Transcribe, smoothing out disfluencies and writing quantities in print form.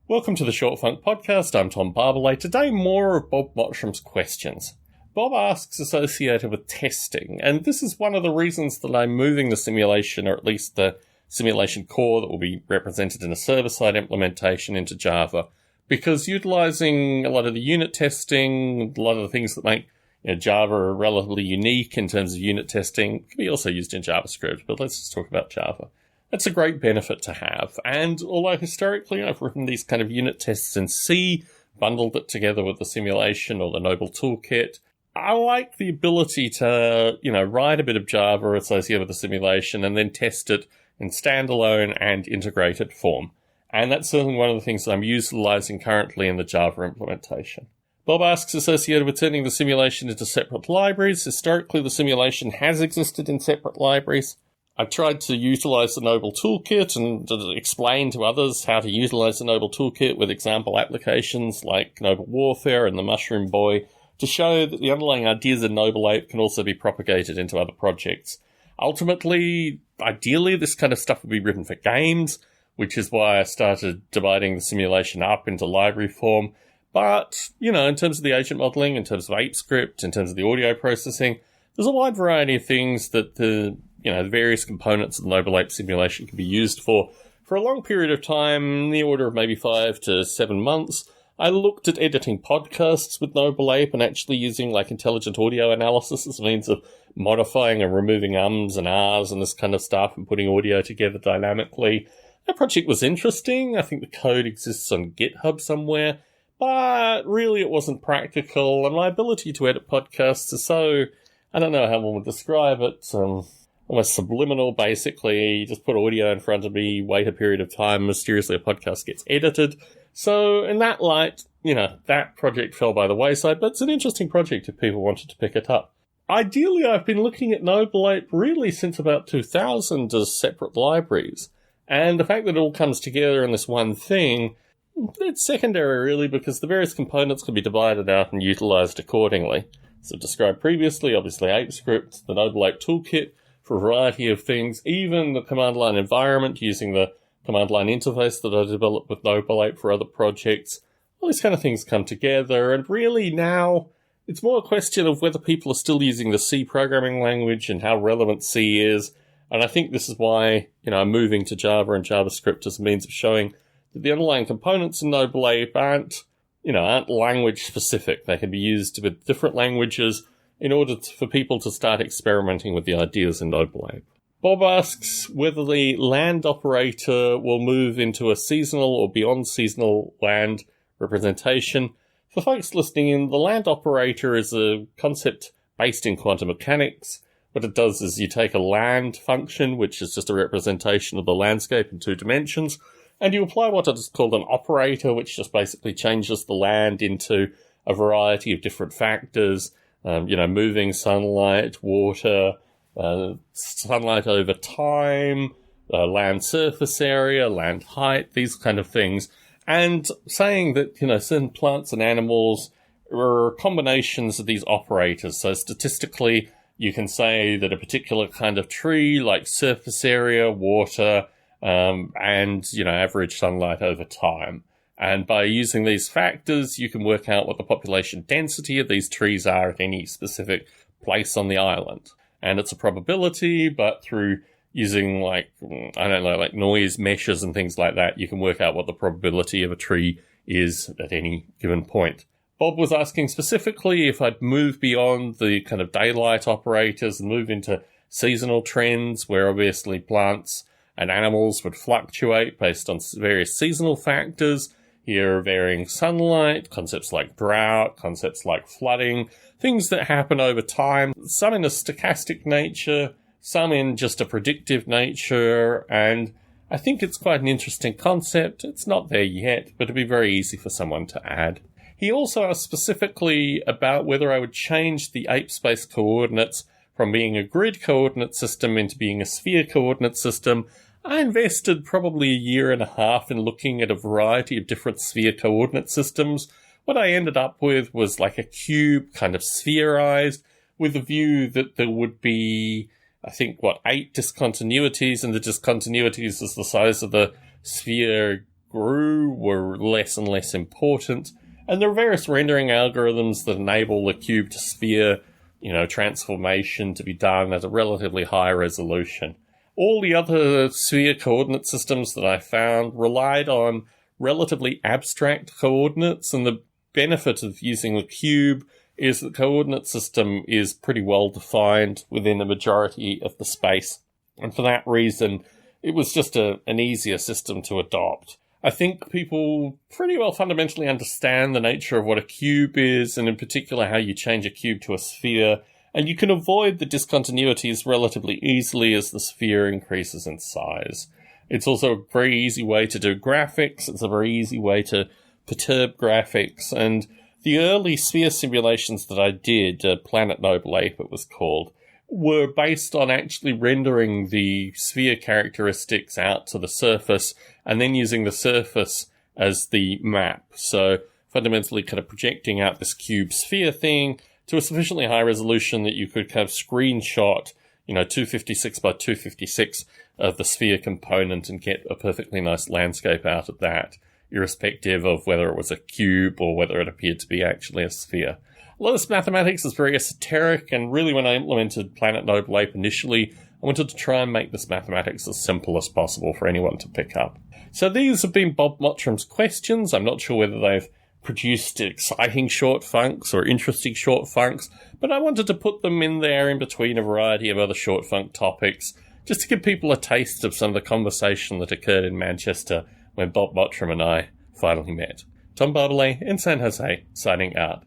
Welcome to the Short Funk Podcast. I'm Tom Barbalet. Today, more of Bob Mottram's questions. Bob asks associated with testing, and this is one of the reasons that I'm moving the simulation, or at least the simulation core that will be represented in a server-side implementation, into Java, because utilizing a lot of the unit testing, a lot of the things that make Java relatively unique in terms of unit testing, can be also used in JavaScript, but let's just talk about Java. That's a great benefit to have, and although historically I've written these kind of unit tests in C, bundled it together with the simulation or the Noble toolkit, I like the ability to, write a bit of Java associated with the simulation and then test it in standalone and integrated form. And that's certainly one of the things that I'm utilizing currently in the Java implementation. Bob asks associated with turning the simulation into separate libraries. Historically, the simulation has existed in separate libraries. I've tried to utilize the Noble toolkit and to explain to others how to utilize the Noble toolkit with example applications like Noble Warfare and the Mushroom Boy to show that the underlying ideas in Noble Ape can also be propagated into other projects. Ultimately, ideally, this kind of stuff would be written for games, which is why I started dividing the simulation up into library form. But, in terms of the agent modeling, in terms of ApeScript, in terms of the audio processing, there's a wide variety of things that the various components of the Noble Ape simulation can be used for a long period of time, in the order of maybe 5 to 7 months. I looked at editing podcasts with Noble Ape and actually using intelligent audio analysis as a means of modifying and removing ums and ahs and this kind of stuff and putting audio together dynamically. That project was interesting. I think the code exists on GitHub somewhere, but really it wasn't practical, and my ability to edit podcasts is so, I don't know how one would describe it, almost subliminal, basically. You just put audio in front of me, wait a period of time, mysteriously a podcast gets edited. So in that light, that project fell by the wayside, but it's an interesting project if people wanted to pick it up. Ideally, I've been looking at Noble Ape really since about 2000 as separate libraries. And the fact that it all comes together in this one thing, it's secondary really, because the various components can be divided out and utilized accordingly. So described previously, obviously ApeScript, the Noble Ape toolkit, for a variety of things, even the command line environment using the command line interface that I developed with Noble Ape for other projects. All these kind of things come together, and really now it's more a question of whether people are still using the C programming language and how relevant C is. And I think this is why, I'm moving to Java and JavaScript as a means of showing that the underlying components in Noble Ape aren't language specific. They can be used with different languages in order for people to start experimenting with the ideas in Noble Ape. Bob asks whether the land operator will move into a seasonal or beyond seasonal land representation. For folks listening in, the land operator is a concept based in quantum mechanics. What it does is you take a land function, which is just a representation of the landscape in 2 dimensions, and you apply what is called an operator, which just basically changes the land into a variety of different factors, moving sunlight, water, sunlight over time, land surface area, land height, these kind of things, and saying that, certain plants and animals are combinations of these operators. So statistically, you can say that a particular kind of tree, like surface area, water, and, average sunlight over time. And by using these factors, you can work out what the population density of these trees are at any specific place on the island. And it's a probability, but through using noise meshes and things like that, you can work out what the probability of a tree is at any given point. Bob was asking specifically if I'd move beyond the kind of daylight operators and move into seasonal trends, where obviously plants and animals would fluctuate based on various seasonal factors. Here are varying sunlight, concepts like drought, concepts like flooding, things that happen over time, some in a stochastic nature, some in just a predictive nature, and I think it's quite an interesting concept. It's not there yet, but it'd be very easy for someone to add. He also asked specifically about whether I would change the ape space coordinates from being a grid coordinate system into being a sphere coordinate system. I invested probably 1.5 years in looking at a variety of different sphere coordinate systems. What I ended up with was like a cube, kind of spherized, with a view that there would be, 8 discontinuities, and the discontinuities is the size of the sphere grew were less and less important, and there are various rendering algorithms that enable the cube to sphere, transformation to be done at a relatively high resolution. All the other sphere coordinate systems that I found relied on relatively abstract coordinates, and the benefit of using the cube is the coordinate system is pretty well defined within the majority of the space. And for that reason, it was just an easier system to adopt. I think people pretty well fundamentally understand the nature of what a cube is, and in particular how you change a cube to a sphere, and you can avoid the discontinuities relatively easily as the sphere increases in size. It's also a very easy way to do graphics. It's a very easy way to perturb graphics, and the early sphere simulations that I did, Planet Noble Ape it was called, were based on actually rendering the sphere characteristics out to the surface and then using the surface as the map. So fundamentally kind of projecting out this cube sphere thing to a sufficiently high resolution that you could kind of screenshot, 256 by 256 of the sphere component and get a perfectly nice landscape out of that, irrespective of whether it was a cube or whether it appeared to be actually a sphere. A lot of this mathematics is very esoteric, and really when I implemented Planet Noble Ape initially, I wanted to try and make this mathematics as simple as possible for anyone to pick up. So these have been Bob Mottram's questions. I'm not sure whether they've produced exciting short funks or interesting short funks, but I wanted to put them in there in between a variety of other short funk topics, just to give people a taste of some of the conversation that occurred in Manchester when Bob Mottram and I finally met. Tom Barbalet in San Jose, signing out.